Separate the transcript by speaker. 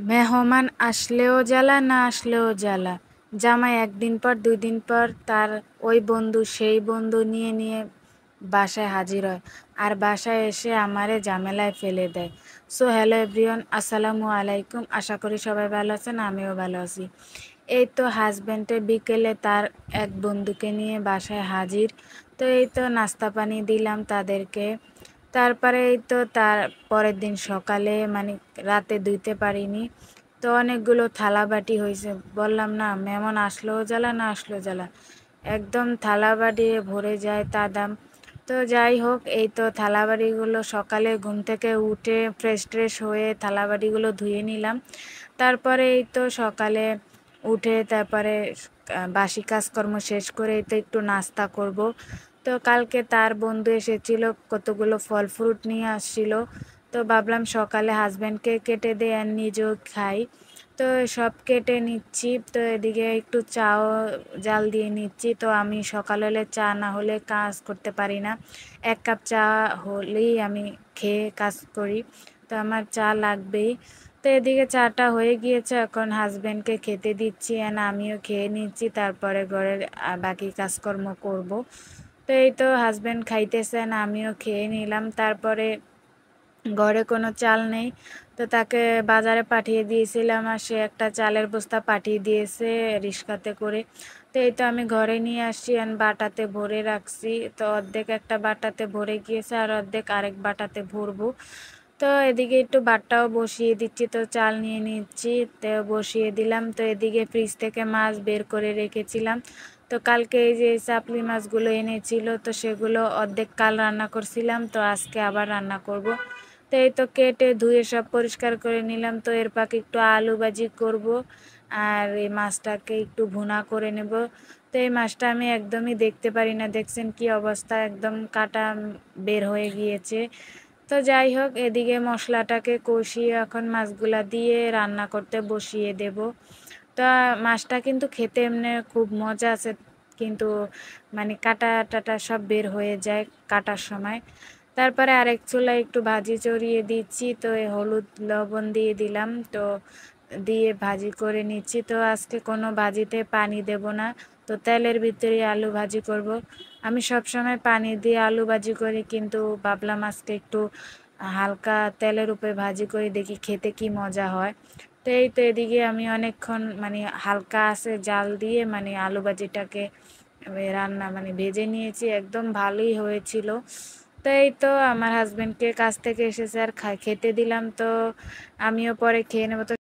Speaker 1: মেহমান আসলেও জ্বালা না আসলেও জ্বালা। জামাই ১ দিন পর ২ দিন পর তার ওই বন্ধু সেই বন্ধু নিয়ে বাসায় হাজির হয়। আর বাসায় এসে আমারে ঝামেলায় ফেলে দেয়। সো হ্যালো এভরিওয়ান, আসসালামু আলাইকুম। আশা করি সবাই ভালো আছেন, আমিও ভালো আছি। এই তো হাসব্যান্ডে বিকেলে তার এক বন্ধুকে নিয়ে বাসায় হাজির। তো এই তো নাস্তা পানি দিলাম তাদেরকে। তারপরে এই তো তার পরের দিন সকালে মানে রাতে ধুইতে পারিনি। তো অনেকগুলো থালা-বাটি হইছে। বললাম না মেহমান আসলেও জ্বালা না আসলেও জ্বালা। একদম থালা-বাটি ভরে যায় তাদাম। তো যাই হোক এই তো থালাবাটিগুলো সকালে ঘুম থেকে উঠে ফ্রেশ হয়ে থালাবাটিগুলো ধুয়ে নিলাম। তারপরে এই তো সকালে উঠে তারপরে বাসি কাজকর্ম শেষ করে এই তো একটু নাস্তা করব। তো কালকে তার বন্ধু এসেছিল, কতগুলো ফল ফ্রুট নিয়ে আসছিল। তো ভাবলাম সকালে হাসব্যান্ডকে কেটে দেই আর নিজেও খাই। তো সব কেটে নিচ্ছি। তো এদিকে একটু চাও জাল দিয়ে নিচ্ছি। তো আমি সকাল হলে চা না হলে কাজ করতে পারি না। ১ কাপ চা হলেই আমি খেয়ে কাজ করি। তো আমার চা লাগবেই। তো এদিকে চাটা হয়ে গিয়েছে, এখন হাসব্যান্ডকে খেতে দিচ্ছি এন্ড আমিও খেয়ে নিচ্ছি। তারপরে ঘরের বাকি কাজকর্ম করব। তো এই তো হাসব্যান্ড খাইতেছেন, আমিও খেয়ে নিলাম। তারপরে ঘরে কোনো চাল নেই। তো তাকে বাজারে পাঠিয়ে দিয়েছিলাম আর সে একটা চালের বস্তা পাঠিয়ে দিয়েছে রিক্সাতে করে। তো এই তো আমি ঘরে নিয়ে আসছি এন্ড বাটাতে ভরে রাখছি। তো অর্ধেক একটা বাটাতে ভরে গিয়েছে আর অর্ধেক আরেক বাটাতে ভরবো। তো এদিকে একটু ভাতটাও বসিয়ে দিচ্ছি। তো চাল নিয়ে নিচ্ছি, তো বসিয়ে দিলাম। তো এদিকে ফ্রিজ থেকে মাছ বের করে রেখেছিলাম। তো কালকে এই যে চাপলি মাছগুলো এনেছিল, তো সেগুলো অর্ধেক কাল রান্না করছিলাম, তো আজকে আবার রান্না করব। তো এই তো কেটে ধুয়ে সব পরিষ্কার করে নিলাম। তো এর পাকে একটু আলু ভাজি করব আর এই মাছটাকে একটু ভুনা করে নেব। তো এই মাছটা আমি একদমই দেখতে পারি না, দেখছেন কি অবস্থা, একদম কাটা বের হয়ে গিয়েছে। তো যাই হোক এদিকে মশলাটাকে কষিয়ে এখন মাছগুলা দিয়ে রান্না করতে বসিয়ে দেব। তো মাছটা কিন্তু খেতে এমনি খুব মজা আছে, কিন্তু মানে কাটা-টাটা সব বের হয়ে যায় কাটার সময়। তারপরে আরেক চুলায় একটু ভাজি চড়িয়ে দিচ্ছি। তো এই হলুদ লবণ দিয়ে দিলাম। তো দিয়ে ভাজি করে নিচ্ছি। তো আজকে কোনো ভাজিতে পানি দেব না। তো তেলের ভিতরেই আলু ভাজি করব। আমি সবসময় পানি দিয়ে আলু ভাজি করি, কিন্তু ভাবলাম আজকে একটু হালকা তেলের উপরে ভাজি করে দেখি খেতে কি মজা হয়। তো এই তো এদিকে আমি অনেকক্ষণ মানে হালকা আছে জাল দিয়ে মানে আলু ভাজিটাকে রান্না মানে ভেজে নিয়েছি, একদম ভালোই হয়েছিল। তো এই তো আমার হাজবেন্ডকে কাজ থেকে এসেছে আর খেতে দিলাম। তো আমিও পরে খেয়ে নেবো। তো